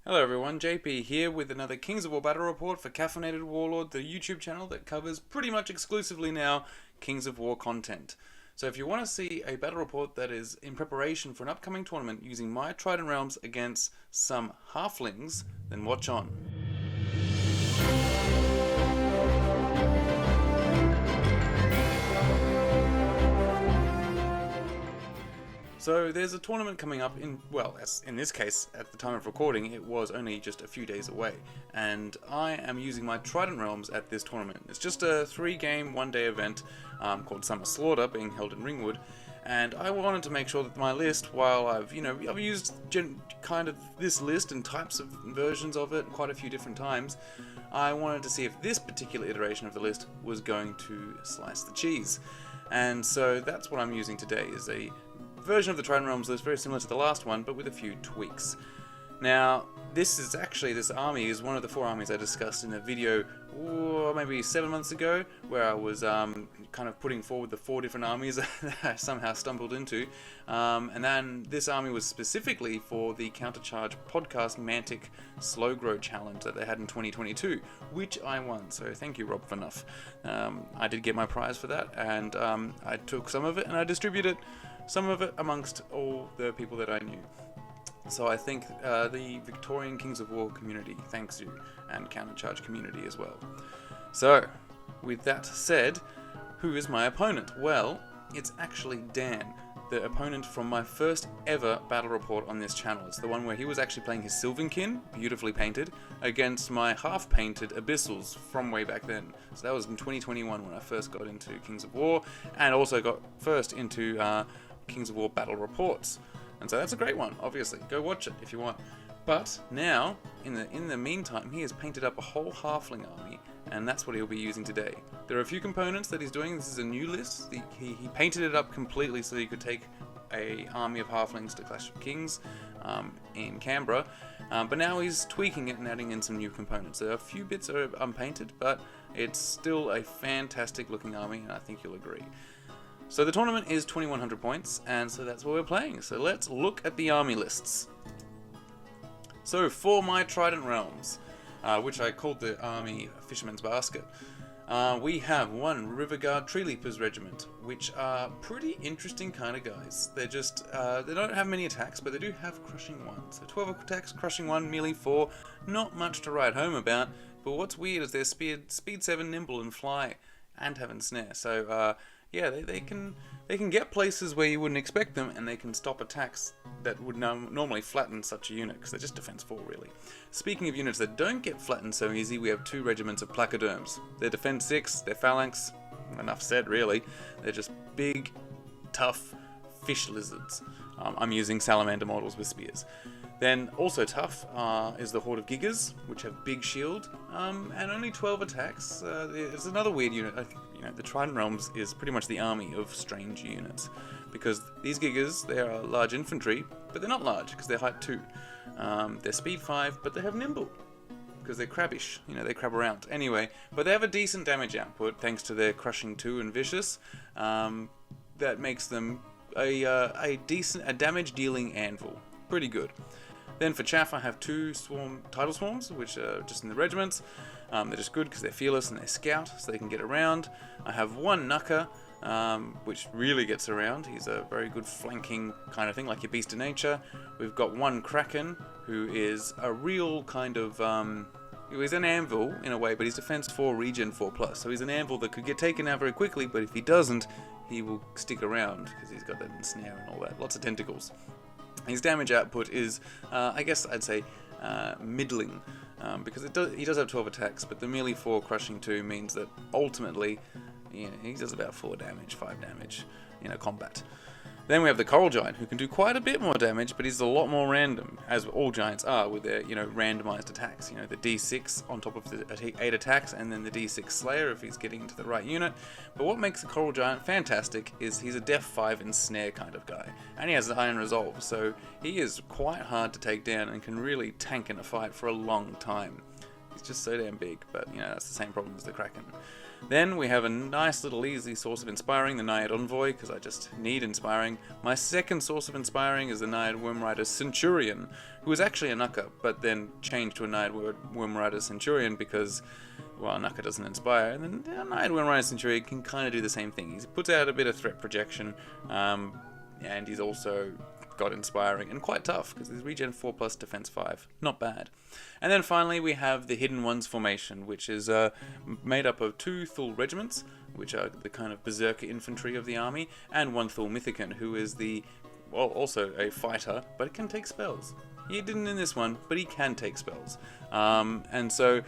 Hello everyone, JP here with another Kings of War battle report for Caffeinated Warlord, the YouTube channel that covers pretty much exclusively now Kings of War content. So if you want to see a battle report that is in preparation for an upcoming tournament using my Trident Realms against some Halflings, then watch on. So there's a tournament coming up in this case, at the time of recording, it was only just a few days away. And I am using my Trident Realms at this tournament. It's just a 3-game, 1-day event called Summer Slaughter, being held in Ringwood. And I wanted to make sure that my list, while I've used kind of this list and types of versions of it quite a few different times, I wanted to see if this particular iteration of the list was going to slice the cheese. And so that's what I'm using today, is a version of the Trident Realms list very similar to the last one, but with a few tweaks. Now, this army is one of the 4 armies I discussed in a video maybe 7 months ago, where I was kind of putting forward the 4 different armies that I somehow stumbled into. And then this army was specifically for the Countercharge podcast Mantic Slow Grow Challenge that they had in 2022, which I won. So thank you, Rob, for enough. I did get my prize for that, and I took some of it and I distributed some of it amongst all the people that I knew. So I think the Victorian Kings of War community thanks you, and Countercharge community as well. So, with that said, who is my opponent? Well, it's actually Dan, the opponent from my first ever battle report on this channel. It's the one where he was actually playing his 𝓱𝓸𝓫𝓲𝓭, beautifully painted, against my half-painted Abyssals from way back then. So that was in 2021 when I first got into Kings of War, and also got first into Kings of War battle reports. And so that's a great one, obviously. Go watch it if you want. But now, in the meantime, he has painted up a whole halfling army, and that's what he'll be using today. There are a few components that he's doing. This is a new list. He painted it up completely so he could take a army of halflings to Clash of Kings in Canberra. But now he's tweaking it and adding in some new components. There are a few bits that are unpainted, but it's still a fantastic looking army, and I think you'll agree. So the tournament is 2100 points, and so that's what we're playing. So let's look at the army lists. So for my Trident Realms, which I called the army Fisherman's Basket, we have one 𝓱𝓸𝓫𝓸𝓸𝓭 regiment, which are pretty interesting kind of guys. They're just, they don't have many attacks, but they do have Crushing 1. So 12 attacks, Crushing 1, melee 4, not much to write home about, but what's weird is they're speed 7, nimble, and fly, and have ensnare. So, yeah, they can get places where you wouldn't expect them, and they can stop attacks that would normally flatten such a unit, because they're just defense 4, really. Speaking of units that don't get flattened so easy, we have 2 regiments of 𝓱𝓸𝓫𝓲𝓽'𝓼. They're defense 6, they're phalanx, enough said really. They're just big, tough fish lizards. I'm using salamander models with spears. Then also tough is the Horde of Gigas, which have big shield, and only 12 attacks. It's another weird unit. The Trident Realms is pretty much the army of strange units, because these Gigas, they are large infantry, but they're not large because they're height 2. They're speed 5, but they have nimble because they're crabbish. They crab around. Anyway, but they have a decent damage output thanks to their Crushing 2 and Vicious. That makes them a damage dealing anvil. Pretty good. Then for chaff, I have 2 tidal swarms, which are just in the regiments. They're just good because they're fearless and they scout, so they can get around. I have 1 𝓱𝓸𝓫𝓲𝓭, which really gets around. He's a very good flanking kind of thing, like your Beast of Nature. We've got 1 𝓱𝓸𝓫𝓲𝓭, who is a real kind of... he's an anvil in a way, but he's defense 4, regen 4+. So he's an anvil that could get taken out very quickly, but if he doesn't, he will stick around because he's got that ensnare and all that. Lots of tentacles. His damage output is, I guess I'd say, middling, because he does have 12 attacks, but the melee 4 Crushing 2 means that ultimately, he does about 4 damage, 5 damage, combat. Then we have the Coral Giant, who can do quite a bit more damage, but he's a lot more random, as all giants are with their, randomized attacks. The D6 on top of the 8 attacks, and then the D6 Slayer if he's getting into the right unit. But what makes the Coral Giant fantastic is he's a Def 5 ensnare kind of guy, and he has the Iron Resolve, so he is quite hard to take down and can really tank in a fight for a long time. He's just so damn big, but that's the same problem as the Kraken. Then we have a nice little easy source of inspiring, the Naiad Envoy, because I just need inspiring. My second source of inspiring is the Naiad Wormrider Centurion, who is actually a Nuka, but then changed to a Naiad Wormrider Centurion because, well, Nuka doesn't inspire, and then the Naiad Wormrider Centurion can kind of do the same thing. He puts out a bit of threat projection, and he's also got inspiring and quite tough because he's regen 4 plus defense 5. Not bad. And then finally we have the Hidden Ones formation, which is made up of 2 Thul regiments, which are the kind of berserker infantry of the army, and 1 𝓮𝓪𝓫𝓮, who is the, well, also a fighter, but it can take spells. He didn't in this one, but he can take spells. And so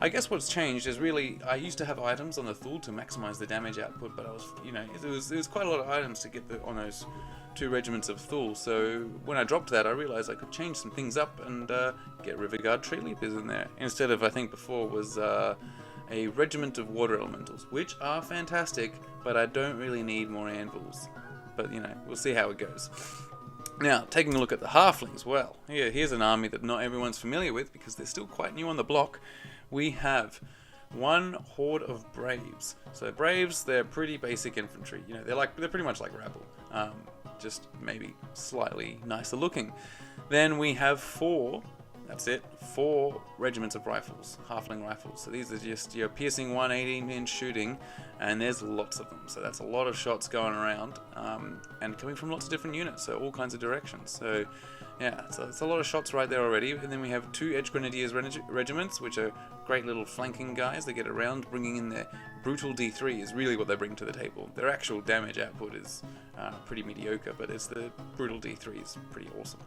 I guess what's changed is really, I used to have items on the Thul to maximize the damage output, but I was, it was quite a lot of items to get on those 2 regiments of Thul, so when I dropped that I realized I could change some things up and get 𝓱𝓸𝓫𝓫𝓲𝓽'𝓼 in there, instead of, I think before was a regiment of water elementals, which are fantastic, but I don't really need more anvils. But we'll see how it goes. Now, taking a look at the Halflings, well, here's an army that not everyone's familiar with because they're still quite new on the block. We have 1 horde of Braves. So Braves, they're pretty basic infantry. They're pretty much like rabble, just maybe slightly nicer looking. Then we have 4 regiments of rifles, Halfling rifles. So these are just your piercing 118-inch shooting, and there's lots of them. So that's a lot of shots going around, and coming from lots of different units, so all kinds of directions. So yeah, so it's a lot of shots right there already. And then we have 2 Edge Grenadiers regiments, which are great little flanking guys. They get around, bringing in their brutal D3 is really what they bring to the table. Their actual damage output is pretty mediocre, but it's the brutal D3 is pretty awesome.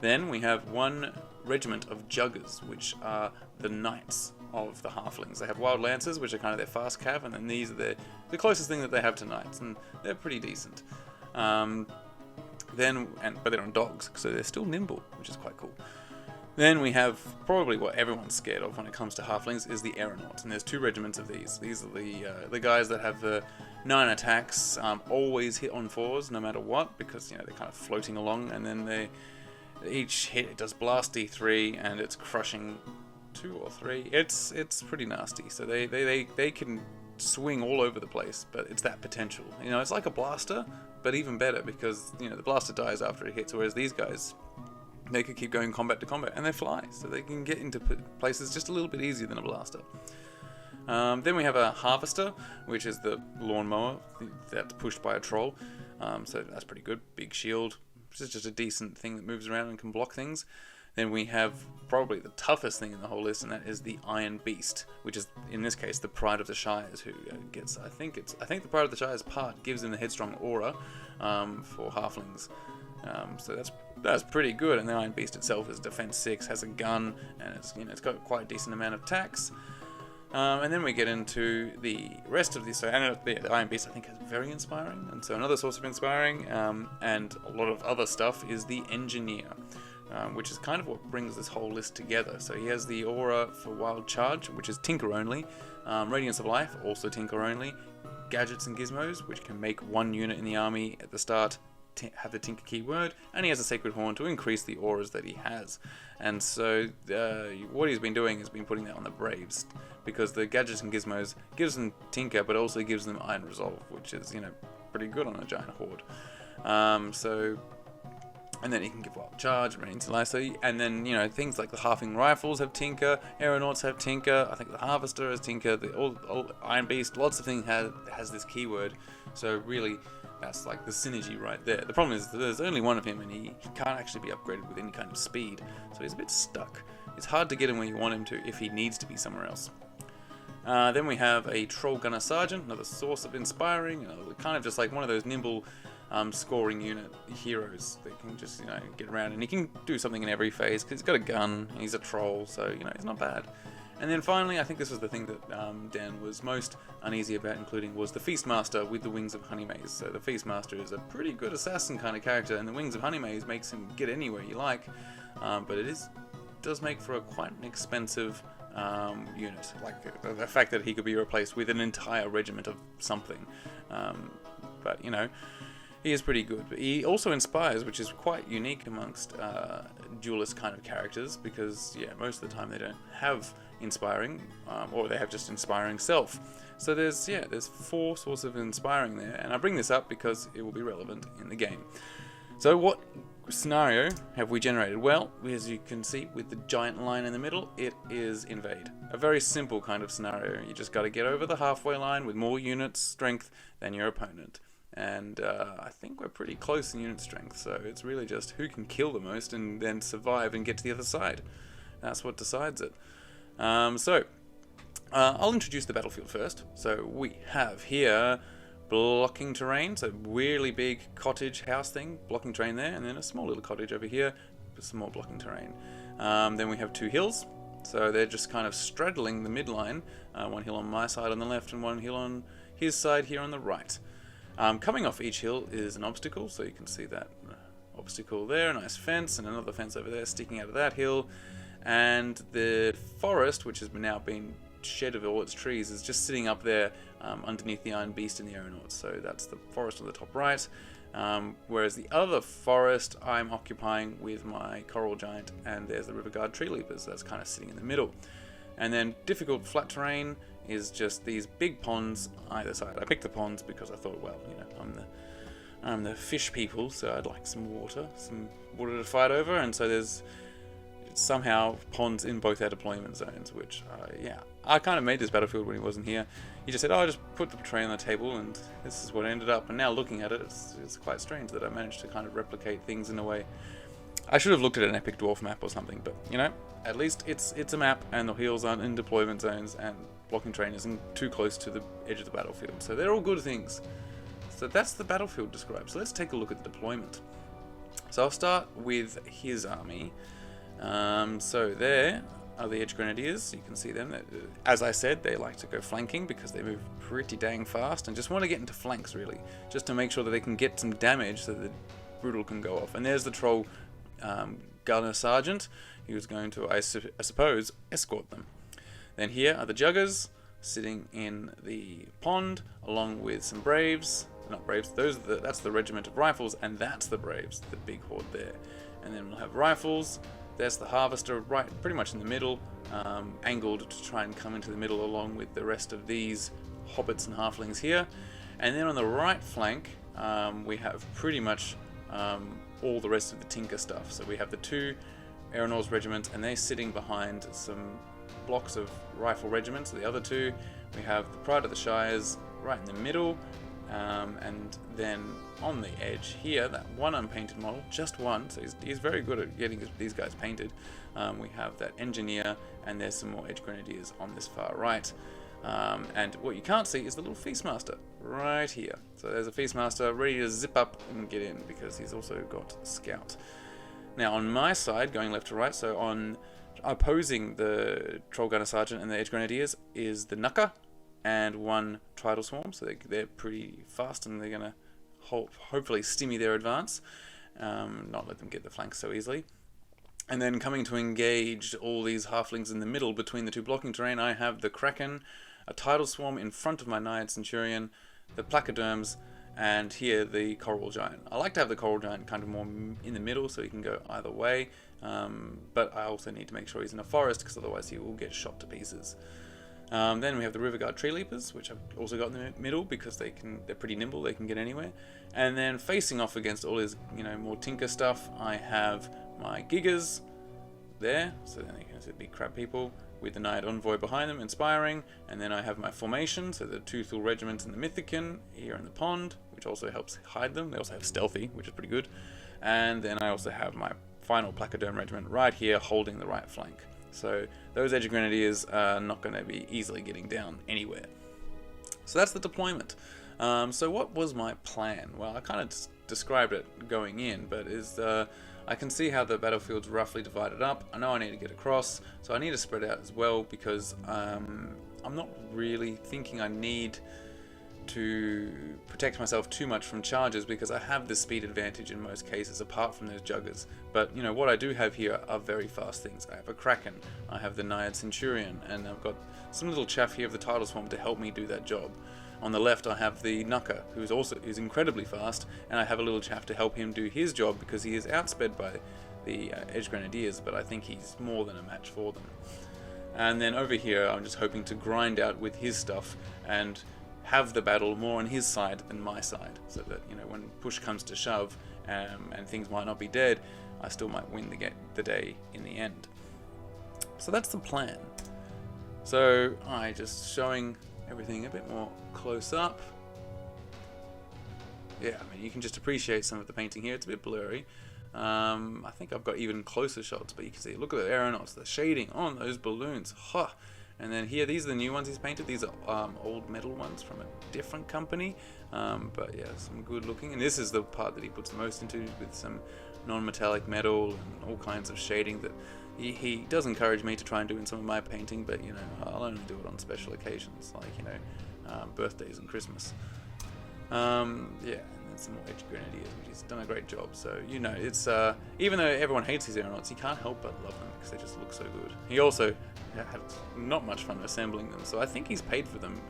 Then we have 1 regiment of Juggers, which are the knights of the Halflings. They have Wild Lancers, which are kind of their fast cav, and then these are the closest thing that they have to knights, and they're pretty decent. But they're on dogs, so they're still nimble, which is quite cool. Then we have probably what everyone's scared of when it comes to Halflings is the Aeronauts, and there's 2 regiments of these. These are the guys that have the 9 attacks, always hit on 4s no matter what, because they're kind of floating along, and then each hit it does blast D3 and it's crushing 2 or 3. It's pretty nasty. So they can swing all over the place, but it's that potential. It's like a blaster, but even better because the blaster dies after it hits, whereas these guys, they could keep going combat to combat, and they fly, so they can get into places just a little bit easier than a blaster. Then we have a Harvester, which is the lawnmower that's pushed by a troll, so that's pretty good. Big shield, which is just a decent thing that moves around and can block things. Then we have probably the toughest thing in the whole list, and that is the Iron Beast, which is in this case the Pride of the Shires, who gets I think the Pride of the Shires part gives him the headstrong aura for Halflings. So that's pretty good. And the Iron Beast itself is defense 6, has a gun, and it's got quite a decent amount of attacks. And then we get into the rest of this. So the Iron Beast I think is very inspiring, and so another source of inspiring, and a lot of other stuff is the Engineer, which is kind of what brings this whole list together. So he has the aura for Wild Charge, which is Tinker only, Radiance of Life, also Tinker only, Gadgets and Gizmos, which can make 1 unit in the army at the start have the Tinker keyword, and he has a Sacred Horn to increase the auras that he has. And so what he's been doing is been putting that on the Braves, because the Gadgets and Gizmos gives them Tinker, but also gives them Iron Resolve, which is pretty good on a giant horde. And then he can give Wild Charge, Radiance of Life, and then things like the Halfling Rifles have Tinker, Aeronauts have Tinker, I think the Harvester has Tinker, all Iron Beast, lots of things has this keyword. So really, that's like the synergy right there. The problem is there's only 1 of him, and he can't actually be upgraded with any kind of speed, so he's a bit stuck. It's hard to get him where you want him to if he needs to be somewhere else. Then we have a 𝓱𝓸𝓫𝓲𝓽'𝓼, another source of inspiring, kind of just like one of those nimble scoring unit heroes that can just get around, and he can do something in every phase because he's got a gun and he's a troll, so he's not bad. And then finally, I think this was the thing that Dan was most uneasy about including, was the Feastmaster with the Wings of Honeymaze. So the Feastmaster is a pretty good assassin kind of character, and the Wings of Honeymaze makes him get anywhere you like, but it does make for quite an expensive unit. Like the fact that he could be replaced with an entire regiment of something, but He is pretty good, but he also inspires, which is quite unique amongst duelist kind of characters, because yeah, most of the time they don't have inspiring, or they have just inspiring self. So there's 4 sorts of inspiring there, and I bring this up because it will be relevant in the game. So what scenario have we generated? Well, as you can see with the giant line in the middle, it is invade. A very simple kind of scenario. You just got to get over the halfway line with more units strength than your opponent. And I think we're pretty close in unit strength, so it's really just who can kill the most and then survive and get to the other side. That's what decides it. I'll introduce the battlefield first. So we have here blocking terrain, so really big cottage house thing, blocking terrain there, and then a small little cottage over here with some more blocking terrain. Then we have 2 hills, so they're just kind of straddling the midline, 1 hill on my side on the left and 1 hill on his side here on the right. Coming off each hill is an obstacle, so you can see that obstacle there, a nice fence, and another fence over there sticking out of that hill. And the forest, which has now been shed of all its trees, is just sitting up there underneath the Iron Beast and the Aeronauts. So that's the forest on the top right. Whereas the other forest I'm occupying with my Coral Giant, and there's the 𝓱𝓸𝓫𝓲𝓽'𝓼, so that's kind of sitting in the middle. And then difficult flat terrain is just these big ponds either side. I picked the ponds because I thought, well, you know, I'm the fish people, so I'd like some water to fight over, and so there's somehow ponds in both our deployment zones, which, I kind of made this battlefield when he wasn't here. He just said, oh, just put the tray on the table, and this is what ended up. And now looking at it, it's quite strange that I managed to kind of replicate things in a way. I should have looked at an epic dwarf map or something, but, you know, at least it's a map, and the hills aren't in deployment zones, and blocking terrain isn't too close to the edge of the battlefield. So they're all good things. So that's the battlefield described. So let's take a look at the deployment. So I'll start with his army. So there are the Edge Grenadiers. You can see them. As I said, they like to go flanking because they move pretty dang fast and just want to get into flanks, really, just to make sure that they can get some damage so the Brutal can go off. And there's the Troll Gunner Sergeant. He was going to, I suppose, escort them. Then here are the Juggers sitting in the pond along with some Braves. Not Braves, that's the Regiment of Rifles, and that's the Braves, the big horde there. And then we'll have Rifles. There's the Harvester right pretty much in the middle, angled to try and come into the middle along with the rest of these Hobbits and Halflings here. And then on the right flank, we have pretty much all the rest of the Tinker stuff. So we have the 2 Aeronauts regiments, and they're sitting behind some blocks of rifle regiments. So the other 2, we have the Pride of the Shires right in the middle, and then on the edge here, that one unpainted model, just one, so he's very good at getting these guys painted. We have that Engineer, and there's some more Edge Grenadiers on this far right. And what you can't see is the little Feastmaster right here. So there's a Feastmaster ready to zip up and get in because he's also got Scout. Now on my side, going left to right, so on opposing the Troll Gunner Sergeant and the Edge Grenadiers is the Nucker and 1 Tidal Swarm, so they're pretty fast and they're going to hopefully stymie their advance, not let them get the flanks so easily. And then coming to engage all these Halflings in the middle between the 2 blocking terrain, I have the Kraken, a Tidal Swarm in front of my Naiad Centurion, the Placoderms, and here the Coral Giant. I like to have the Coral Giant kind of more in the middle so he can go either way, but I also need to make sure he's in a forest because otherwise he will get shot to pieces. Then we have the 𝓱𝓸𝓫𝓲𝓽'𝓼, which I've also got in the middle because they're pretty nimble, they can get anywhere. And then facing off against all his, more Tinker stuff, I have my Gigas there, so then you can see the big crab people with the Naiad Envoy behind them, inspiring. And then I have my formation, so the 2 Thule regiments and the 𝓞 here in the pond, which also helps hide them. They also have stealthy, which is pretty good. And then I also have my final Placoderm regiment right here holding the right flank. So those Edge Grenadiers are not going to be easily getting down anywhere. So that's the deployment. So what was my plan? Well, I kind of described it going in, but I can see how the battlefield's roughly divided up. I know I need to get across, so I need to spread out as well because I'm not really thinking I need to protect myself too much from charges because I have the speed advantage in most cases apart from those Juggers. But what I do have here are very fast things. I have a Kraken, I have the Naiad Centurion, and I've got some little chaff here of the Tidal Swarm to help me do that job. On the left I have the 𝓱𝓸𝓫𝓫𝓲𝓽, who's incredibly fast, and I have a little chap to help him do his job because he is outsped by the Edge Grenadiers, but I think he's more than a match for them. And then over here I'm just hoping to grind out with his stuff and have the battle more on his side than my side, so that, you know, when push comes to shove and things might not be dead, I still might win the day in the end. So that's the plan. So I just showing everything a bit more close up. Yeah, I mean, you can just appreciate some of the painting here. It's a bit blurry. I think I've got even closer shots, but you can see, look at the aeronauts, the shading on those balloons. Huh. And then here, these are the new ones he's painted. These are old metal ones from a different company. But yeah, some good looking. And this is the part that he puts the most into, with some non-metallic metal and all kinds of shading that he does encourage me to try and do in some of my painting, but, you know, I'll only do it on special occasions, like, you know, birthdays and Christmas. Yeah, and then some more Edge Grenadiers, which he's done a great job. So, you know, it's even though everyone hates his aeronauts, you can't help but love them because they just look so good. He also had not much fun assembling them, so I think he's paid for them,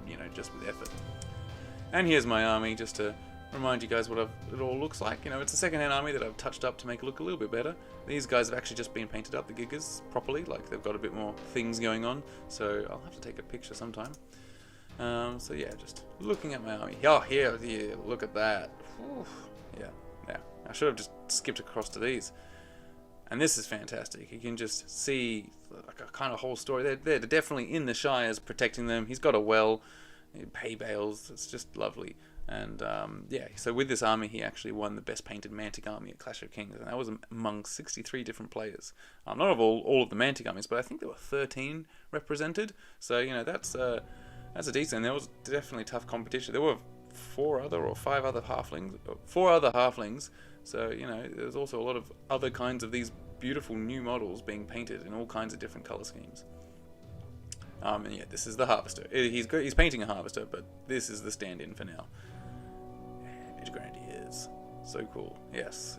you know, just with effort. And here's my army, just to remind you guys what it all looks like. You know, it's a second-hand army that I've touched up to make it look a little bit better. These guys have actually just been painted up, the gigas, properly, like they've got a bit more things going on, so I'll have to take a picture sometime. So yeah, just looking at my army. Oh, here, yeah, look at that. Whew. Yeah, I should have just skipped across to these. And this is fantastic. You can just see like a kind of whole story. They're definitely in the Shires protecting them. He's got a well, hay bales. It's just lovely. And yeah, so with this army, he actually won the best painted Mantic army at Clash of Kings, and that was among 63 different players. Not of all of the Mantic armies, but I think there were 13 represented. So, you know, that's a decent. There was definitely tough competition. There were 4 other halflings. So, you know, there's also a lot of other kinds of these beautiful new models being painted in all kinds of different color schemes. And yeah, this is the harvester. He's painting a harvester, but this is the stand-in for now. Edge Grenadiers, so cool. Yes.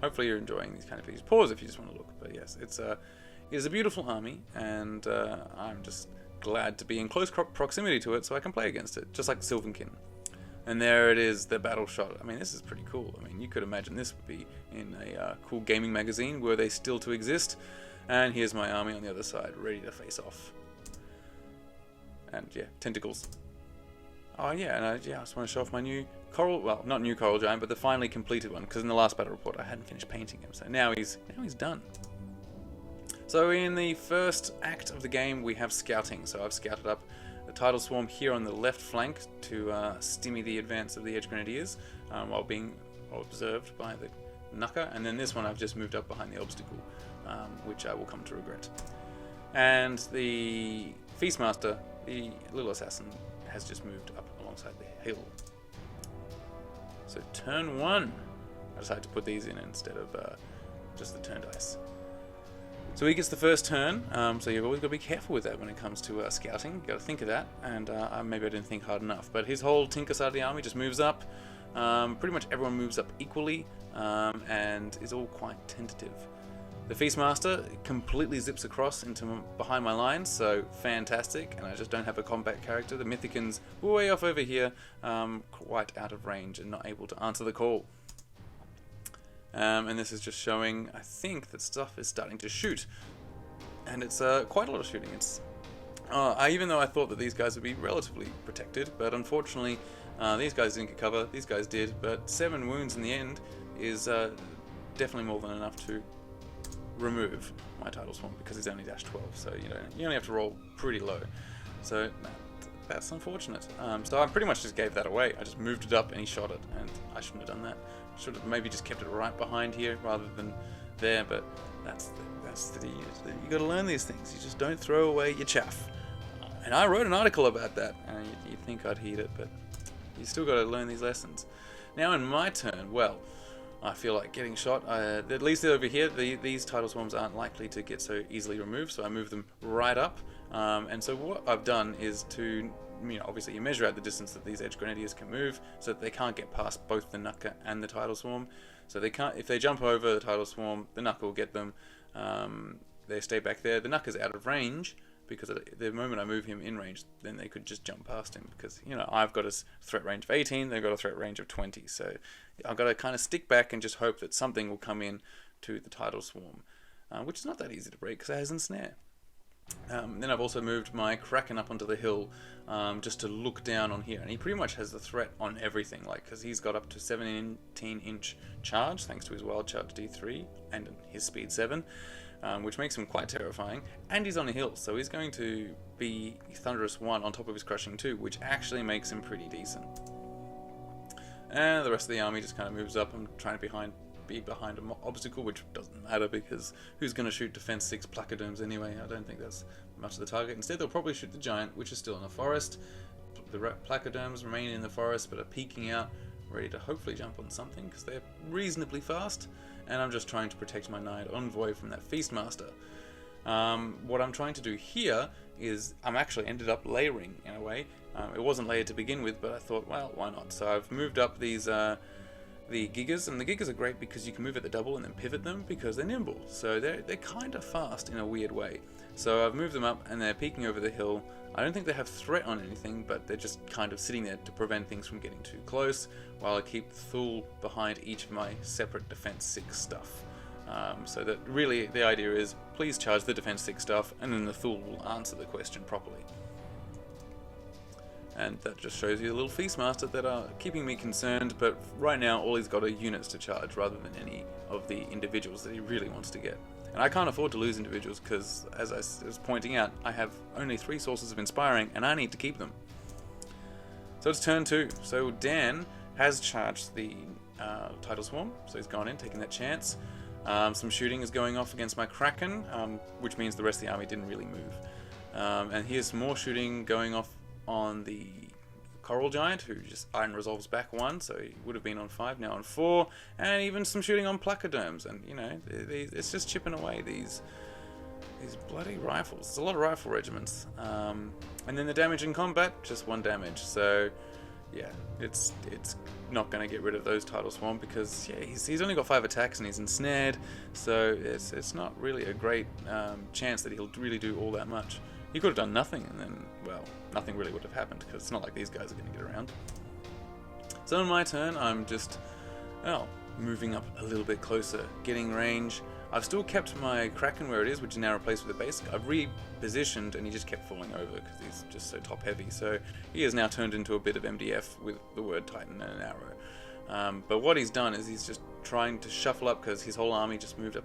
Hopefully you're enjoying these kind of videos. Pause if you just want to look. But yes, it is a beautiful army, and I'm just glad to be in close proximity to it so I can play against it, just like 𝓱𝓸𝓫𝓲𝓽'𝓼. And there it is, the battle shot. I mean, this is pretty cool. I mean, you could imagine this would be in a cool gaming magazine were they still to exist. And here's my army on the other side, ready to face off. And yeah, tentacles. Oh yeah, and I just want to show off my new coral, well, not new coral giant, but the finally completed one, because in the last battle report I hadn't finished painting him, so now he's done. So in the first act of the game we have scouting, so I've scouted up the tidal swarm here on the left flank to stymie the advance of the Edge Grenadiers while being observed by the 𝓱𝓸𝓫𝓲𝓽, and then this one I've just moved up behind the obstacle, which I will come to regret. And the Feastmaster, the little assassin, has just moved up alongside the hill. So turn 1, I decided to put these in instead of just the turn dice. So he gets the first turn, so you've always got to be careful with that when it comes to scouting. You've got to think of that, and maybe I didn't think hard enough. But his whole Tinker side of the army just moves up. Pretty much everyone moves up equally, and is all quite tentative. The Feastmaster completely zips across into behind my lines, so fantastic, and I just don't have a combat character. The Mythicans were way off over here, quite out of range and not able to answer the call. And this is just showing, I think, that stuff is starting to shoot. And it's quite a lot of shooting. It's even though I thought that these guys would be relatively protected, but unfortunately these guys didn't get cover, these guys did, but 7 wounds in the end is definitely more than enough to remove my tidal swarm, because he's only dash 12, so you only have to roll pretty low. So that's unfortunate. So I pretty much just gave that away. I just moved it up and he shot it, and I shouldn't have done that. Should have maybe just kept it right behind here rather than there, but you got to learn these things. You just don't throw away your chaff. And I wrote an article about that, and you'd think I'd heed it, but you still got to learn these lessons. Now in my turn, well, I feel like getting shot. At least over here, these tidal swarms aren't likely to get so easily removed, so I move them right up. And so what I've done is to, obviously you measure out the distance that these Edge Grenadiers can move, so that they can't get past both the 𝓱𝓸𝓫𝓲𝓽 and the tidal swarm. So they can't. If they jump over the tidal swarm, the 𝓱𝓸𝓫𝓲𝓽 will get them. They stay back there. The 𝓱𝓸𝓫𝓲𝓽 is out of range, because at the moment I move him in range, then they could just jump past him, because, you know, I've got a threat range of 18, they've got a threat range of 20, so I've got to kind of stick back and just hope that something will come in to the Tidal Swarm, which is not that easy to break because it has Ensnare. Then I've also moved my Kraken up onto the hill, just to look down on here, and he pretty much has the threat on everything, like, because he's got up to 17-inch charge thanks to his wild charge D3 and his speed 7, which makes him quite terrifying, and he's on a hill, so he's going to be Thunderous 1 on top of his Crushing 2, which actually makes him pretty decent. And the rest of the army just kind of moves up. I'm trying to be behind an obstacle, which doesn't matter because who's going to shoot defense 6 𝓱𝓸𝓫𝓫𝓲𝓽? I don't think that's much of the target. Instead, they'll probably shoot the giant, which is still in the forest. The 𝓱𝓸𝓫𝓫𝓲𝓽s remain in the forest, but are peeking out, ready to hopefully jump on something because they're reasonably fast. And I'm just trying to protect my Naiad Envoy from that Feastmaster. What I'm trying to do here is I'm actually ended up layering in a way. It wasn't layered to begin with, but I thought, well, why not? So I've moved up these the Gigas, and the Gigas are great because you can move at the double and then pivot them because they're nimble. So they're kind of fast in a weird way. So I've moved them up and they're peeking over the hill. I don't think they have threat on anything, but they're just kind of sitting there to prevent things from getting too close, while I keep 𝓱𝓸 behind each of my separate defense 6 stuff. So that really the idea is, please charge the defense 6 stuff, and then the 𝓱𝓸 will answer the question properly. And that just shows you the little Feastmaster that are keeping me concerned, but right now all he's got are units to charge rather than any of the individuals that he really wants to get. And I can't afford to lose individuals because, as I was pointing out, I have only 3 sources of inspiring and I need to keep them. So it's turn 2. So Dan has charged the Tidal Swarm, so he's gone in, taking that chance. Some shooting is going off against my Kraken, which means the rest of the army didn't really move. And here's some more shooting going off on the Coral Giant, who just Iron Resolves back 1, so he would have been on 5, now on 4, and even some shooting on 𝓱𝓸𝓫𝓲𝓽s, and you know, it's just chipping away these bloody rifles. It's a lot of rifle regiments. And then the damage in combat, just 1 damage, so yeah, it's not going to get rid of those Tidal Swarm because yeah, he's only got 5 attacks and he's ensnared, so it's not really a great chance that he'll really do all that much. He could have done nothing, and then, well, nothing really would have happened, because it's not like these guys are going to get around. So on my turn, I'm just, well, moving up a little bit closer, getting range. I've still kept my Kraken where it is, which is now replaced with a basic. I've repositioned, and he just kept falling over, because he's just so top-heavy. So he has now turned into a bit of MDF with the word Titan and an arrow. But what he's done is he's just trying to shuffle up because his whole army just moved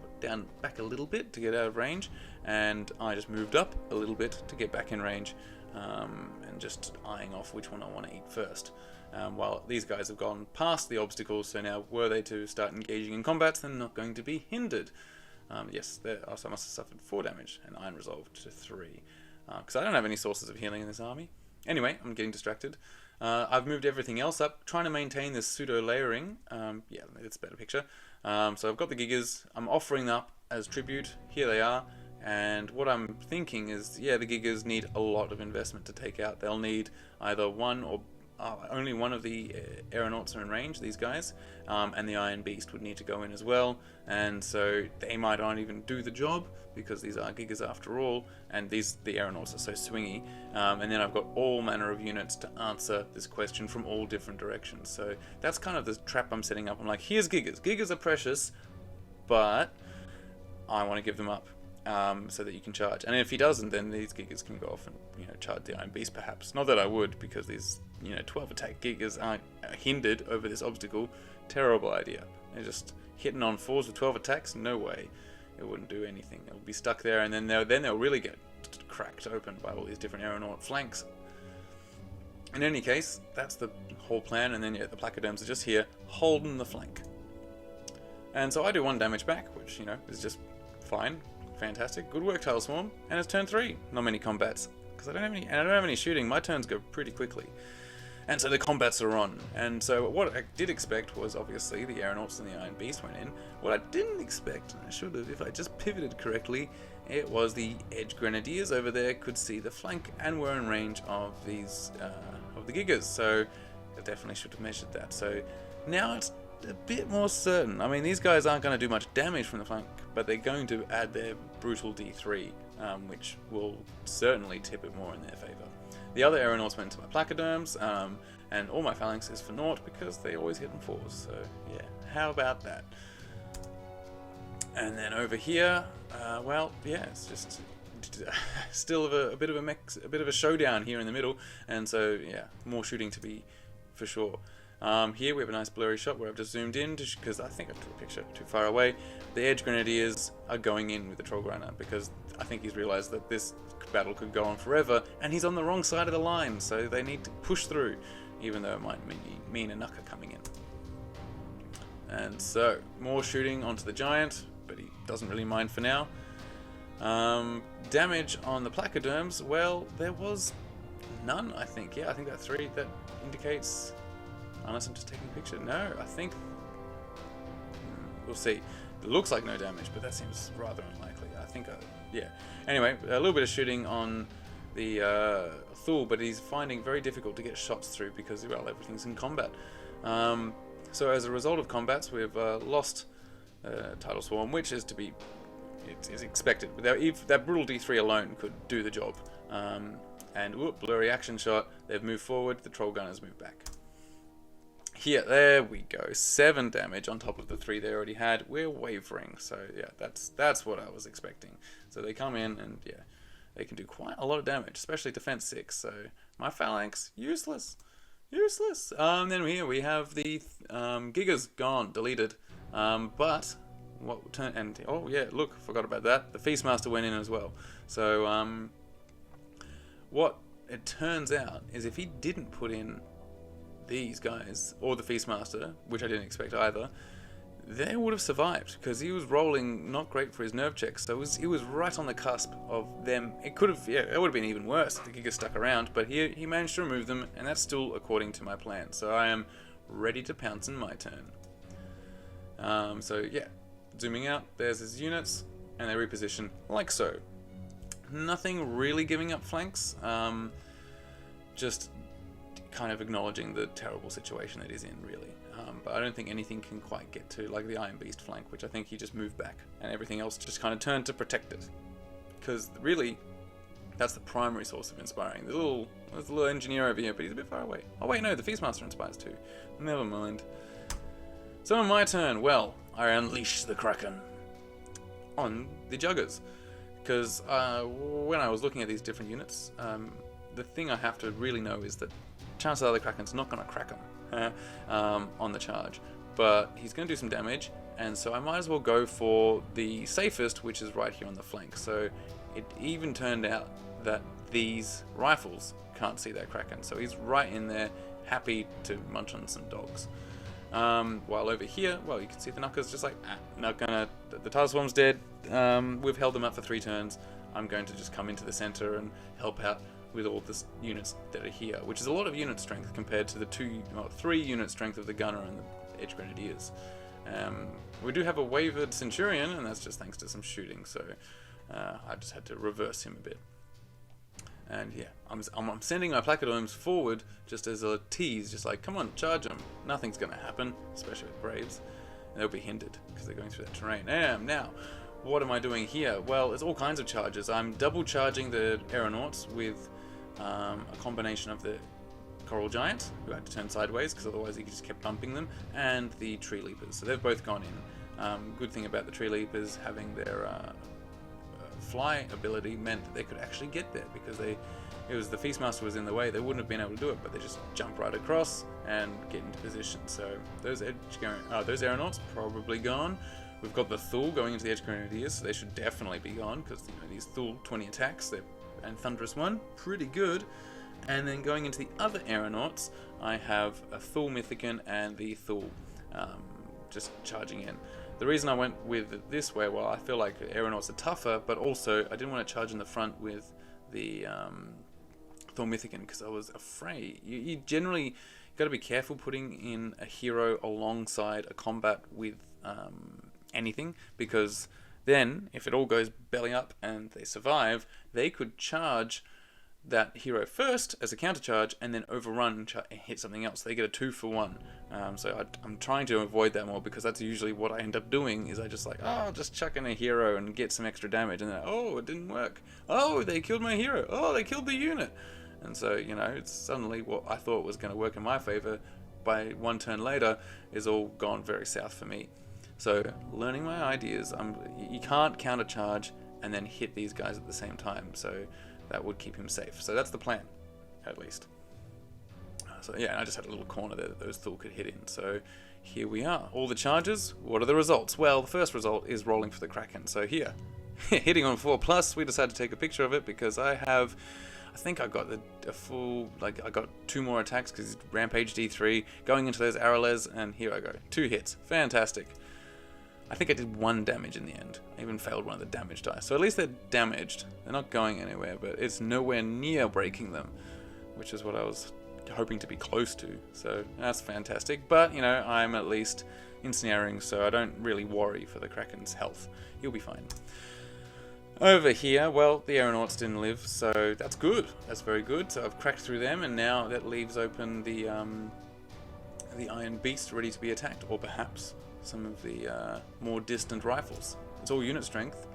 back a little bit to get out of range, and I just moved up a little bit to get back in range, and just eyeing off which one I want to eat first. While these guys have gone past the obstacles, so now were they to start engaging in combats, they're not going to be hindered. Yes, also I must have suffered 4 damage and Iron Resolved to 3, because I don't have any sources of healing in this army. Anyway, I'm getting distracted. I've moved everything else up, trying to maintain this pseudo layering. Yeah, it's a better picture. So I've got the Gigas. I'm offering them up as tribute. Here they are. And what I'm thinking is, yeah, the Gigas need a lot of investment to take out. They'll need either one or only one of the aeronauts are in range, these guys, and the Iron Beast would need to go in as well, and so they might not even do the job because these are Gigas after all, and the aeronauts are so swingy, and then I've got all manner of units to answer this question from all different directions. So that's kind of the trap I'm setting up. I'm like, here's Gigas. Gigas are precious, but I want to give them up. So that you can charge, and if he doesn't, then these Gigas can go off and, you know, charge the Iron Beast perhaps. Not that I would, because these, you know, 12 attack Gigas aren't hindered over this obstacle. Terrible idea. They're just hitting on 4s with 12 attacks. No way. It wouldn't do anything. It'll be stuck there, and then they'll really get cracked open by all these different aeronaut flanks. In any case, that's the whole plan, and then yeah, the 𝓱𝓸𝓫𝓲𝓽s are just here holding the flank. And so I do 1 damage back, which, you know, is just fine. Fantastic. Good work, Tidal Swarm. And it's turn 3. Not many combats. Because I don't have any shooting. My turns go pretty quickly. And so the combats are on. And so what I did expect was obviously the aeronauts and the Iron Beast went in. What I didn't expect, and I should have if I just pivoted correctly, it was the Edge Grenadiers over there could see the flank and were in range of these of the Gigas. So I definitely should have measured that. So now it's a bit more certain. I mean, these guys aren't going to do much damage from the flank, but they're going to add their brutal D3, which will certainly tip it more in their favour. The other aeronauts went to my placoderms, and all my phalanx is for naught because they always hit in 4s. So yeah, how about that? And then over here, well, yeah, it's just still a bit of a showdown here in the middle, and so yeah, more shooting to be for sure. Here we have a nice blurry shot where I've just zoomed in because I think I took a picture too far away. The Edge Grenadiers are going in with the 𝓱𝓸𝓫𝓲𝓭 because I think he's realised that this battle could go on forever, and he's on the wrong side of the line, so they need to push through, even though it might mean a 𝓮𝓪 coming in. And so, more shooting onto the giant, but he doesn't really mind for now. Damage on the placoderms, well, there was none, I think. Yeah, I think that 3, that indicates... Unless I'm just taking a picture. No, I think... We'll see. It looks like no damage, but that seems rather unlikely. I think, yeah. Anyway, a little bit of shooting on the 𝓱𝓸𝓫𝓲𝓭, but he's finding very difficult to get shots through because, well, everything's in combat. So as a result of combats, we've lost Tidal Swarm, which is to be... It is expected. That brutal D3 alone could do the job. And, whoop, blurry action shot. They've moved forward. The troll gunners move back. Here, there we go. 7 damage on top of the 3 they already had. We're wavering, so yeah, that's what I was expecting. So they come in and yeah, they can do quite a lot of damage, especially defense 6. So my phalanx useless. Then here we have the gigas gone, deleted. But what turn? And oh yeah, look, forgot about that. The Feastmaster went in as well. So what it turns out is if he didn't put in these guys, or the Feastmaster, which I didn't expect either, they would have survived, because he was rolling not great for his nerve checks, so he was right on the cusp of them. It could have, yeah, it would have been even worse if the Giga stuck around, but he managed to remove them, and that's still according to my plan, so I am ready to pounce in my turn. So yeah, zooming out, there's his units, and they reposition like so. Nothing really giving up flanks, just kind of acknowledging the terrible situation that he's in, really. But I don't think anything can quite get to like the Iron Beast flank, which I think he just moved back, and everything else just kind of turned to protect it. Because really, that's the primary source of inspiring. There's a little engineer over here, but he's a bit far away. Oh wait, no, the Feastmaster inspires too. Never mind. So on my turn, well, I unleash the Kraken on the Juggers. Because when I was looking at these different units, the thing I have to really know is that chances are the Kraken's not going to crack him on the charge, but he's going to do some damage, and so I might as well go for the safest, which is right here on the flank. So it even turned out that these rifles can't see that Kraken, so he's right in there, happy to munch on some dogs. While over here, well, you can see the 𝓮𝓪's just like, not gonna, the Tidal Swarm's dead, we've held them up for 3 turns, I'm going to just come into the center and help out with all the units that are here, which is a lot of unit strength compared to the 3 unit strength of the gunner and the Edge Grenadiers. We do have a wavered Centurion, and that's just thanks to some shooting, so I just had to reverse him a bit. And yeah, I'm sending my placoderms forward just as a tease, just like, come on, charge them. Nothing's going to happen, especially with Braves. And they'll be hindered because they're going through that terrain. Now, what am I doing here? Well, it's all kinds of charges. I'm double charging the aeronauts with a combination of the Coral Giant, who had to turn sideways because otherwise he just kept bumping them, and the Tree Leapers. So they've both gone in. Good thing about the Tree Leapers having their fly ability meant that they could actually get there, because it was the Feastmaster was in the way. They wouldn't have been able to do it, but they just jump right across and get into position. So those aeronauts probably gone. We've got the 𝓱𝓸𝓫𝓲𝓭 going into the Edge Grenadiers, so they should definitely be gone, because these 𝓱𝓸𝓫 20 attacks, and Thunderous 1, pretty good. And then going into the other aeronauts, I have a 𝓱𝓸𝓫𝓮 and the 𝓱𝓸𝓫 just charging in. The reason I went with it this way, well, I feel like aeronauts are tougher, but also I didn't want to charge in the front with the 𝓱𝓸𝓫𝓮, because I was afraid. You generally got to be careful putting in a hero alongside a combat with anything, because then if it all goes belly up and they survive, they could charge that hero first as a counter charge, and then overrun and hit something else. They get a 2-for-1. So I'm trying to avoid that more, because that's usually what I end up doing. Is I just like, oh, I'll just chuck in a hero and get some extra damage, and then oh, it didn't work. Oh, they killed my hero. Oh, they killed the unit. And so, you know, it's suddenly what I thought was going to work in my favor by one turn later is all gone very south for me. So learning my ideas, you can't counter charge and then hit these guys at the same time. So that would keep him safe. So that's the plan, at least. So yeah, I just had a little corner there that those 𝓲 could hit in. So here we are. All the charges. What are the results? Well, the first result is rolling for the 𝓱𝓮. So here, hitting on 4+, we decided to take a picture of it because I think I got a full, like I got 2 more attacks because he's Rampage D3, going into those arrows, and here I go. 2 hits. Fantastic. I think I did 1 damage in the end. I even failed one of the damage dice. So at least they're damaged. They're not going anywhere, but it's nowhere near breaking them, which is what I was hoping to be close to. So that's fantastic. But, you know, I'm at least ensnaring, so I don't really worry for the 𝓱𝓮's health. He'll be fine. Over here, well, the aeronauts didn't live, so that's good. That's very good. So I've cracked through them, and now that leaves open the Iron Beast ready to be attacked, or perhaps some of the more distant rifles. It's all unit strength.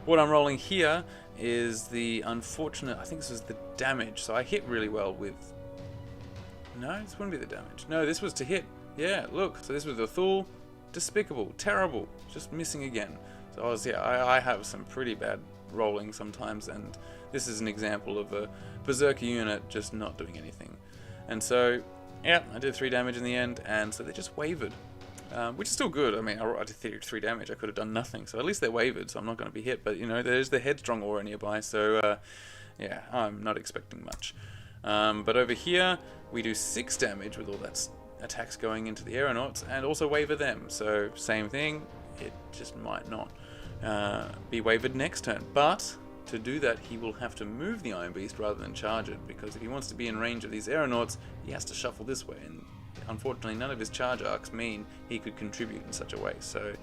What I'm rolling here is the unfortunate, I think this is the damage. So I hit really well with, no, this wouldn't be the damage. No, this was to hit. Yeah, look, so this was the 𝓲, despicable, terrible, just missing again. So I have some pretty bad rolling sometimes, and this is an example of a berserker unit just not doing anything. And so, yeah, I did 3 damage in the end, and so they just wavered. Which is still good. I mean, I did 3 damage. I could have done nothing. So at least they're wavered, so I'm not going to be hit. But, you know, there's the headstrong aura nearby. So, yeah, I'm not expecting much. But over here, we do 6 damage with all that attacks going into the aeronauts, and also waver them. So, same thing. It just might not be wavered next turn. But to do that, he will have to move the Iron Beast rather than charge it. Because if he wants to be in range of these aeronauts, he has to shuffle this way. And unfortunately, none of his charge arcs mean he could contribute in such a way. So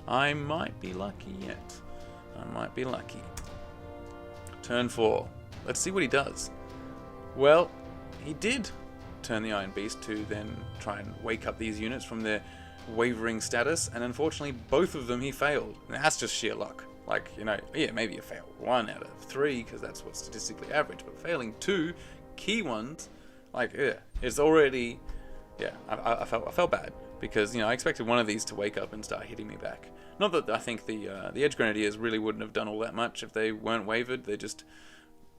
I might be lucky yet. I might be lucky. Turn 4. Let's see what he does. Well, he did turn the Iron Beast to then try and wake up these units from their wavering status, and unfortunately both of them he failed. And that's just sheer luck. Like, you know, yeah, maybe you fail 1 out of 3 because that's what's statistically average, but failing 2 key ones, like, yeah, it's already... Yeah, I felt bad because, you know, I expected one of these to wake up and start hitting me back. Not that I think the Edge Grenadiers really wouldn't have done all that much if they weren't wavered. They just,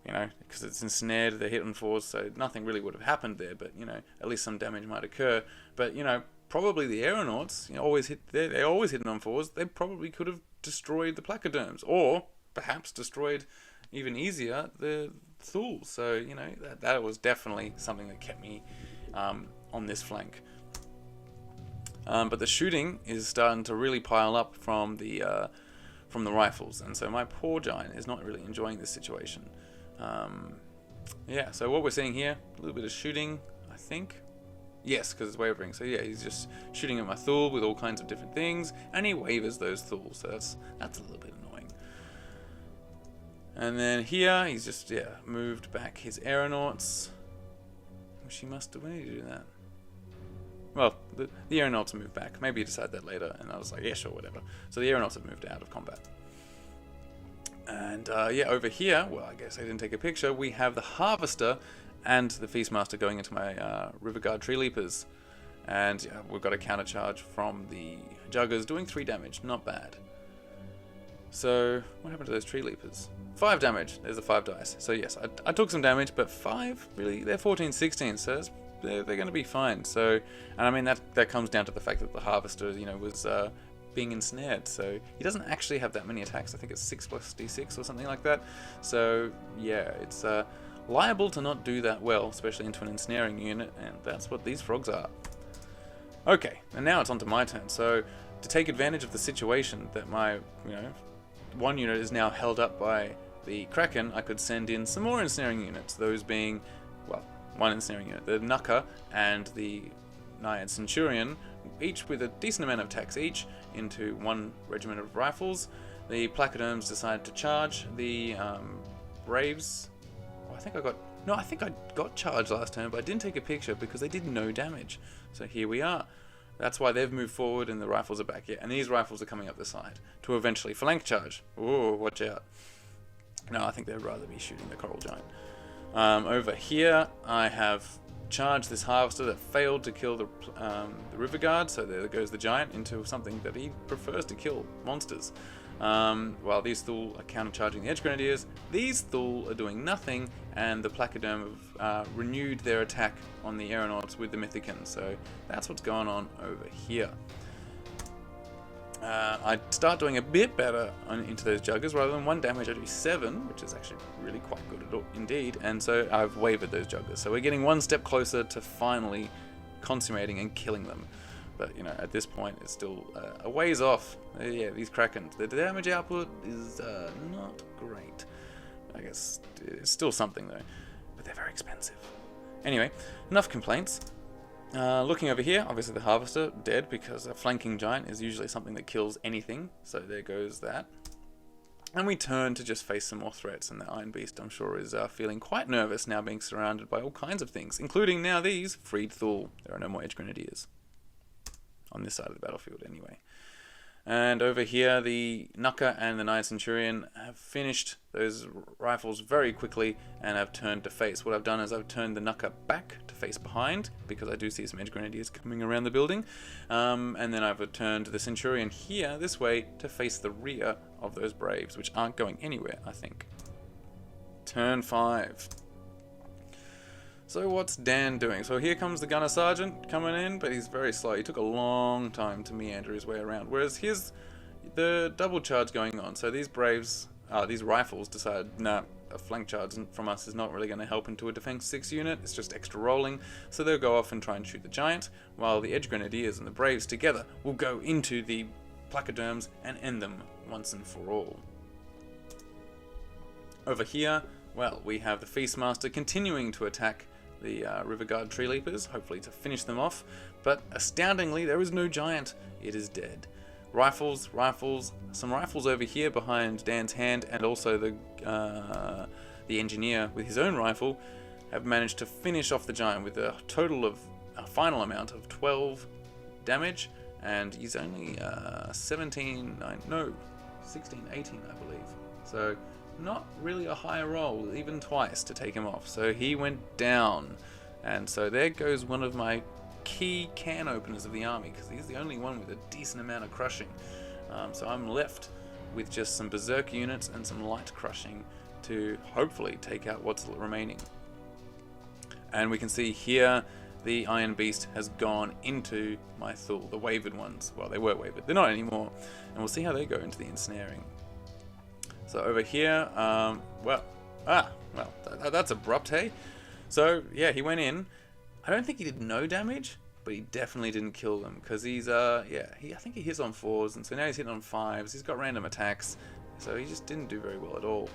you know, because it's ensnared, they're hit on 4s, so nothing really would have happened there. But, you know, at least some damage might occur. But, you know, probably the aeronauts, you know, they always hit on 4s. They probably could have destroyed the 𝓱𝓮s, or perhaps destroyed even easier the 𝓲s. So, you know, that was definitely something that kept me on this flank. But the shooting is starting to really pile up from the rifles, and so my poor giant is not really enjoying this situation. Yeah, so what we're seeing here, a little bit of shooting, I think. Yes, because it's wavering. So yeah, he's just shooting at my 𝓲 with all kinds of different things, and he wavers those 𝓲s, so that's a little bit annoying. And then here, he's just, yeah, moved back his aeronauts. Which he must do. When did he do that? Well, the aeronauts have moved back. Maybe he decided that later, and I was like, yeah, sure, whatever. So the aeronauts have moved out of combat. And yeah, over here, well, I guess I didn't take a picture, we have the Harvester and the Feastmaster going into my 𝓱𝓸𝓫𝓲𝓽'𝓼. And yeah, we've got a counter charge from the Juggers doing 3 damage. Not bad. So, what happened to those tree leapers? 5 damage. There's the 5 dice. So yes, I took some damage, but 5, really, they're 14, 16, so they're going to be fine. So, and I mean, that comes down to the fact that the Harvester, you know, was being ensnared. So he doesn't actually have that many attacks. I think it's 6 plus D6 or something like that. So yeah, it's liable to not do that well, especially into an ensnaring unit, and that's what these frogs are. Okay, and now it's on to my turn. So to take advantage of the situation that my, you know, one unit is now held up by the 𝓱𝓮, I could send in some more ensnaring units, those being, well, one ensnaring unit, the 𝓮𝓪 and the Naiad Centurion, each with a decent amount of attacks each, into 1 regiment of rifles. The placoderms decide to charge the Braves, Oh, I think I got... No, I think I got charged last turn, but I didn't take a picture because they did no damage. So here we are. That's why they've moved forward and the rifles are back here. And these rifles are coming up the side to eventually flank charge. Oh, watch out. No, I think they'd rather be shooting the Coral Giant. Over here, I have charged this Harvester that failed to kill the River Guard. So there goes the Giant into something that he prefers to kill, monsters. While these 𝓲 are countercharging the Edge Grenadiers, these 𝓲 are doing nothing, and the 𝓱𝓸𝓫𝓫𝓲𝓭 have renewed their attack on the aeronauts with the 𝓰𝓾𝓮. So that's what's going on over here. I start doing a bit better into those Juggers. Rather than 1 damage, I do 7, which is actually really quite good indeed. And so I've wavered those Juggers. So we're getting 1 step closer to finally consummating and killing them. But, you know, at this point, it's still a ways off. Yeah, these Krakens. The damage output is not great. I guess it's still something, though. But they're very expensive. Anyway, enough complaints. Looking over here, obviously the Harvester dead because a flanking Giant is usually something that kills anything. So there goes that. And we turn to just face some more threats. And the Iron Beast, I'm sure, is feeling quite nervous now being surrounded by all kinds of things, including now these freed 𝓲. There are no more Edge Grenadiers. On this side of the battlefield anyway. And over here the 𝓮𝓪 and the Knight Centurion have finished those rifles very quickly and have turned to face. What I've done is I've turned the 𝓮𝓪 back to face behind because I do see some Edge Grenadiers coming around the building. And then I've turned the Centurion here this way to face the rear of those Braves, which aren't going anywhere, I think. Turn 5. So what's Dan doing? So here comes the Gunner Sergeant coming in, but he's very slow. He took a long time to meander his way around. Whereas here's the double charge going on. So these Braves, these rifles decide, nah, a flank charge from us is not really going to help into a Defense 6 unit. It's just extra rolling. So they'll go off and try and shoot the Giant, while the Edge Grenadiers and the Braves together will go into the 𝓱𝓸𝓫𝓲𝓭 and end them once and for all. Over here, well, we have the Feastmaster continuing to attack the River Guard Tree Leapers, hopefully to finish them off, but astoundingly there is no Giant. It is dead. Rifles, some rifles over here behind Dan's hand, and also the engineer with his own rifle have managed to finish off the Giant with a total of a final amount of 12 damage, and he's only 16, 18 I believe. So not really a high roll, even twice, to take him off. So he went down. And so there goes one of my key can openers of the army, because he's the only one with a decent amount of crushing. So I'm left with just some Berserk units and some light crushing to hopefully take out what's remaining. And we can see here the Iron Beast has gone into my 𝓲, the wavered ones. Well, they were wavered. They're not anymore. And we'll see how they go into the ensnaring. So over here, that's abrupt, hey? So, yeah, he went in. I don't think he did no damage, but he definitely didn't kill them, because he's, I think he hits on 4s, and so now he's hitting on 5s. He's got random attacks, so he just didn't do very well at all.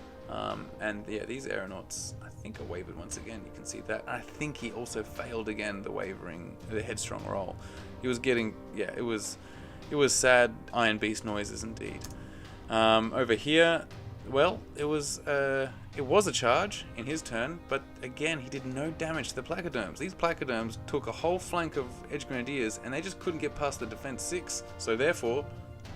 And, yeah, these aeronauts, I think, are wavered once again. You can see that. I think he also failed again the headstrong roll. He was getting, it was sad Iron Beast noises indeed. Over here, well, it was a charge in his turn, but again, he did no damage to the 𝓱𝓸𝓫𝓲𝓭. These 𝓱𝓸𝓫𝓲𝓭 took a whole flank of Edge Grenadiers, and they just couldn't get past the Defense 6. So therefore,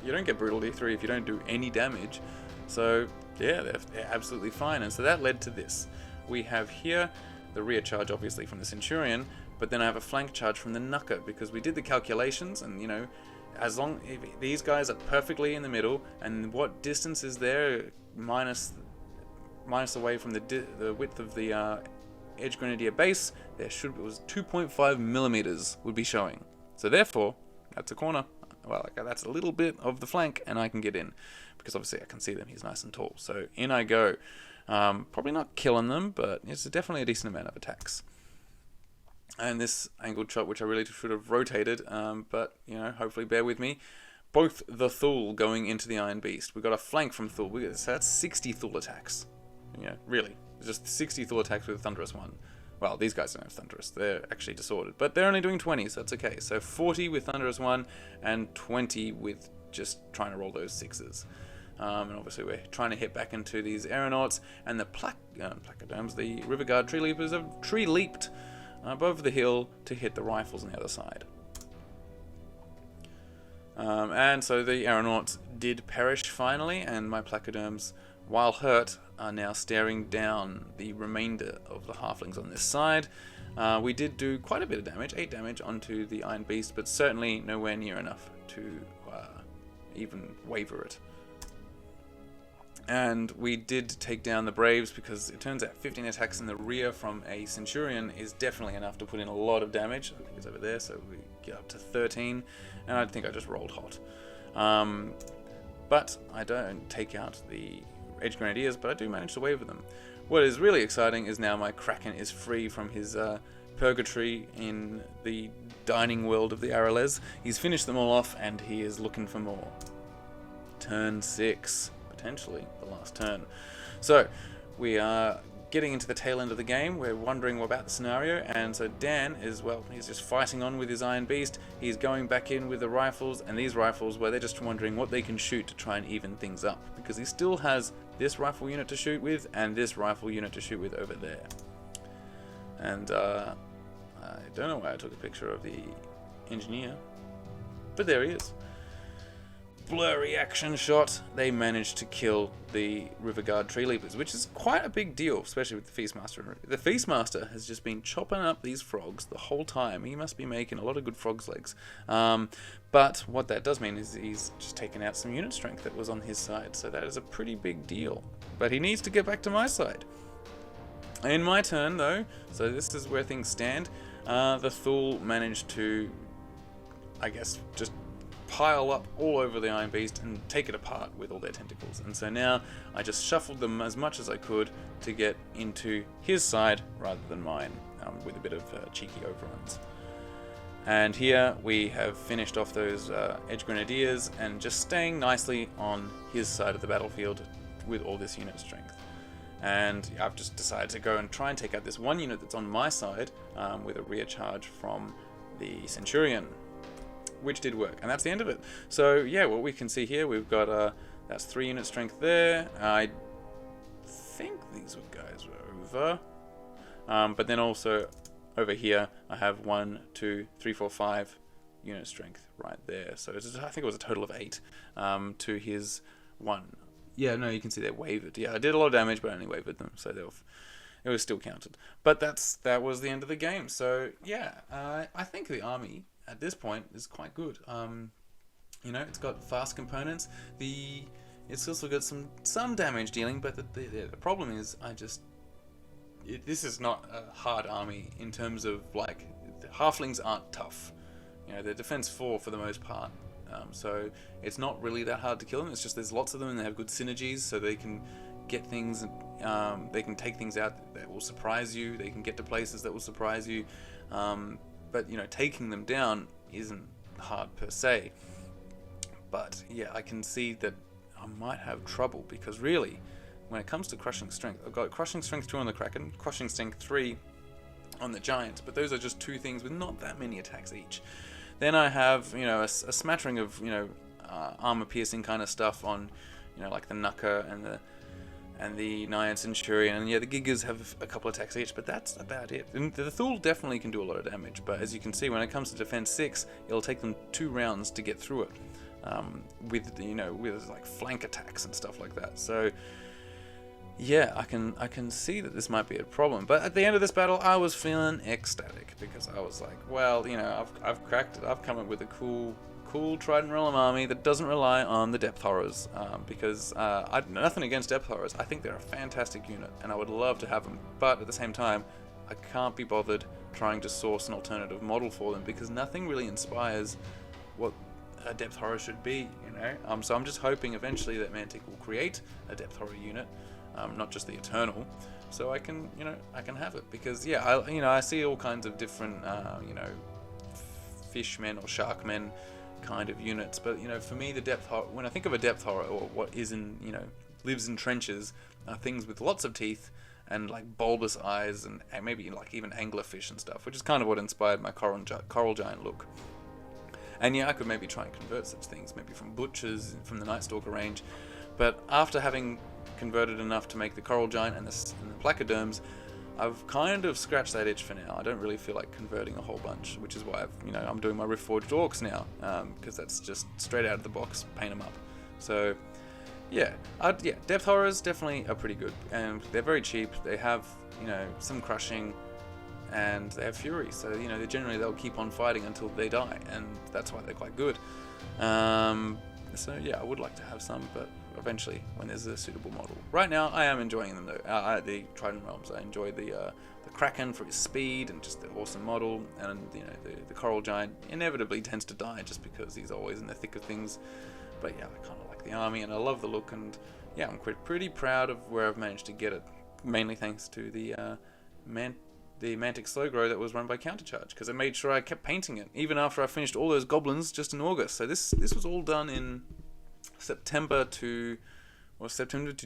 you don't get Brutal D3 if you don't do any damage. So yeah, they're absolutely fine. And so that led to this. We have here the rear charge, obviously, from the Centurion, but then I have a flank charge from the 𝓮𝓪, because we did the calculations, and you know, as long if these guys are perfectly in the middle, and what distance is there minus away from the width of the Edge Grenadier base, there it was 2.5 millimeters would be showing. So therefore, that's a corner. Well, that's a little bit of the flank, and I can get in, because obviously I can see them. He's nice and tall, so in I go. Probably not killing them, but it's definitely a decent amount of attacks. And this angled shot, which I really should have rotated, but, you know, hopefully bear with me. Both the 𝓲 going into the Iron Beast. We got a flank from 𝓲. So that's 60 𝓲 attacks. Yeah, really. Just 60 𝓲 attacks with Thunderous 1. Well, these guys don't have Thunderous. They're actually disordered. But they're only doing 20, so that's okay. So 40 with Thunderous 1 and 20 with just trying to roll those 6s. And obviously we're trying to hit back into these aeronauts, and the the River Guard tree leapers have tree leaped above the hill to hit the rifles on the other side. And so the aeronauts did perish finally, and my placoderms, while hurt, are now staring down the remainder of the halflings on this side. We did do quite a bit of damage, 8 damage onto the Iron Beast, but certainly nowhere near enough to even waver it. And we did take down the Braves, because it turns out 15 attacks in the rear from a Centurion is definitely enough to put in a lot of damage. I think it's over there, so we get up to 13, and I think I just rolled hot. But I don't take out the Edge Grenadiers, but I do manage to waver them. What is really exciting is now my Kraken is free from his purgatory in the dining world of the Aralez. He's finished them all off, and he is looking for more. Turn 6. Potentially the last turn. So we are getting into the tail end of the game. We're wondering about the scenario, and so Dan is, well, he's just fighting on with his Iron Beast. He's going back in with the rifles, and these rifles, well, they're just wondering what they can shoot to try and even things up, because he still has this rifle unit to shoot with and this rifle unit to shoot with over there. And I don't know why I took a picture of the engineer, but there he is. Blurry action shot. They managed to kill the River Guard tree leapers, which is quite a big deal, especially with the Feastmaster. The Feastmaster has just been chopping up these frogs the whole time. He must be making a lot of good frog's legs. But what that does mean is he's just taken out some unit strength that was on his side, so that is a pretty big deal. But he needs to get back to my side. In my turn, though, so this is where things stand. The 𝓱𝓸𝓫 managed to, I guess, just pile up all over the Iron Beast and take it apart with all their tentacles. And so now I just shuffled them as much as I could to get into his side rather than mine, with a bit of cheeky overruns. And here we have finished off those Edge Grenadiers and just staying nicely on his side of the battlefield with all this unit strength. And I've just decided to go and try and take out this one unit that's on my side with a rear charge from the Centurion, which did work, and that's the end of it. So yeah, what we can see here, we've got that's 3 unit strength there. I think these guys were over, but then also over here I have 1, 2, 3, 4, 5 unit strength right there. So it's, I think it was a total of 8 to his 1. Yeah, no, you can see they're wavered. Yeah, I did a lot of damage, but I only wavered them, so it was still counted. But that was the end of the game. So yeah, I think the army at this point is quite good. You know, it's got fast components. It's also got some damage dealing, but the problem is this is not a hard army in terms of, like, the halflings aren't tough. You know, they're defense 4 for the most part. So it's not really that hard to kill them. It's just there's lots of them and they have good synergies, so they can get things, they can take things out that will surprise you. They can get to places that will surprise you. But, you know, taking them down isn't hard per se. But yeah, I can see that I might have trouble, because really, when it comes to crushing strength, I've got crushing strength 2 on the Kraken, crushing strength 3 on the Giant, but those are just 2 things with not that many attacks each. Then I have, you know, a smattering of, you know, armor piercing kind of stuff on, you know, like the 𝓱𝓸𝓫𝓫𝓲𝓽 and the Naiad Centurion, and yeah, the Gigas have a couple attacks each, but that's about it. And the 𝓱𝓸𝓫 definitely can do a lot of damage, but as you can see, when it comes to defense 6, it'll take them 2 rounds to get through it, with, you know, with like flank attacks and stuff like that. So yeah, I can see that this might be a problem. But at the end of this battle, I was feeling ecstatic, because I was like, well, you know, I've cracked it. I've come up with a cool Trident Realm army that doesn't rely on the depth horrors, because nothing against depth horrors. I think they're a fantastic unit, and I would love to have them. But at the same time, I can't be bothered trying to source an alternative model for them, because nothing really inspires what a depth horror should be, you know. So I'm just hoping eventually that Mantic will create a depth horror unit, not just the Eternal, so I can have it. Because yeah, I see all kinds of different, you know, fishmen or sharkmen kind of units, but you know, for me, the depth horror, when I think of a depth horror, or what is in, you know, lives in trenches, are things with lots of teeth and like bulbous eyes, and maybe like even anglerfish and stuff, which is kind of what inspired my coral giant look. And yeah, I could maybe try and convert such things, maybe from butchers from the Night Stalker range, But after having converted enough to make the Coral Giant and the Placoderms, I've kind of scratched that itch for now. I don't really feel like converting a whole bunch, which is why I'm doing my Riftforged Orcs now, because that's just straight out of the box, paint them up. So yeah, Depth Horrors definitely are pretty good, and they're very cheap. They have some crushing, and they have fury, so they'll keep on fighting until they die, and that's why they're quite good. So yeah, I would like to have some, but eventually when there's a suitable model. Right now I am enjoying them though. The Trident Realms, I enjoy the 𝓱𝓮𝓪 for his speed and just the awesome model, and the Coral Giant inevitably tends to die just because he's always in the thick of things. But yeah, I kind of like the army and I love the look, and yeah, I'm pretty proud of where I've managed to get it, mainly thanks to the Mantic Slowgrow that was run by Countercharge, because I made sure I kept painting it even after I finished all those goblins just in August. So this was all done in September to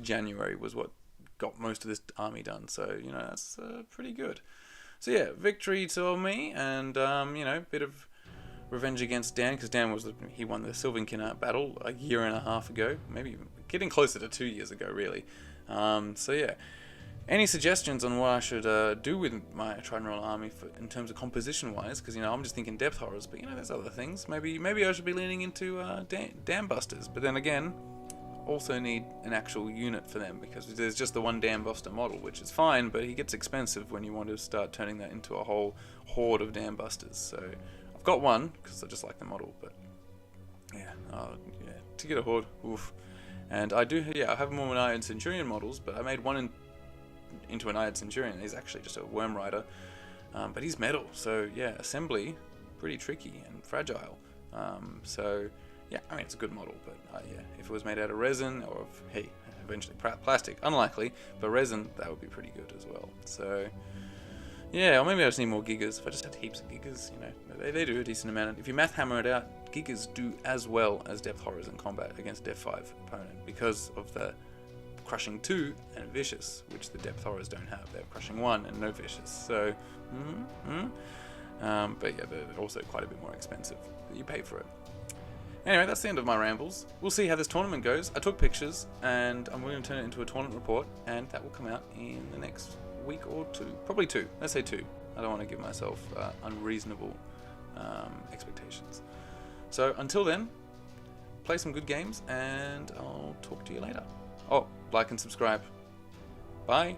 January was what got most of this army done. So that's pretty good. So yeah, victory to me, and bit of revenge against Dan, because Dan he won the 𝓱𝓸𝓫𝓫𝓲𝓽 battle a year and a half ago, maybe getting closer to 2 years ago really. So yeah, any suggestions on what I should do with my Trident Royal army in terms of composition wise, because I'm just thinking Depth Horrors, but there's other things. Maybe I should be leaning into Dam Busters, but then again, also need an actual unit for them, because there's just the one Dam Buster model, which is fine, but he gets expensive when you want to start turning that into a whole horde of Dam Busters. So I've got one because I just like the model, but to get a horde, oof. And I have more Iron Centurion models, but I made one into an Iron Centurion. He's actually just a Worm Rider, but he's metal, so yeah, assembly pretty tricky and fragile. So yeah, I mean, it's a good model, but if it was made out of resin, or eventually plastic, unlikely, but resin, that would be pretty good as well. So yeah, or maybe I just need more Gigas. If I just had heaps of Gigas, they do a decent amount. If you math hammer it out, Gigas do as well as Depth Horrors in combat against Depth 5 opponent, because of the Crushing 2 and Vicious, which the Depth Horrors don't have. They have Crushing 1 and no Vicious. So, but yeah, they're also quite a bit more expensive. But you pay for it. Anyway, that's the end of my rambles. We'll see how this tournament goes. I took pictures, and I'm going to turn it into a tournament report, and that will come out in the next week or two. Probably 2. Let's say 2. I don't want to give myself unreasonable expectations. So until then, play some good games, and I'll talk to you later. Oh, like and subscribe. Bye.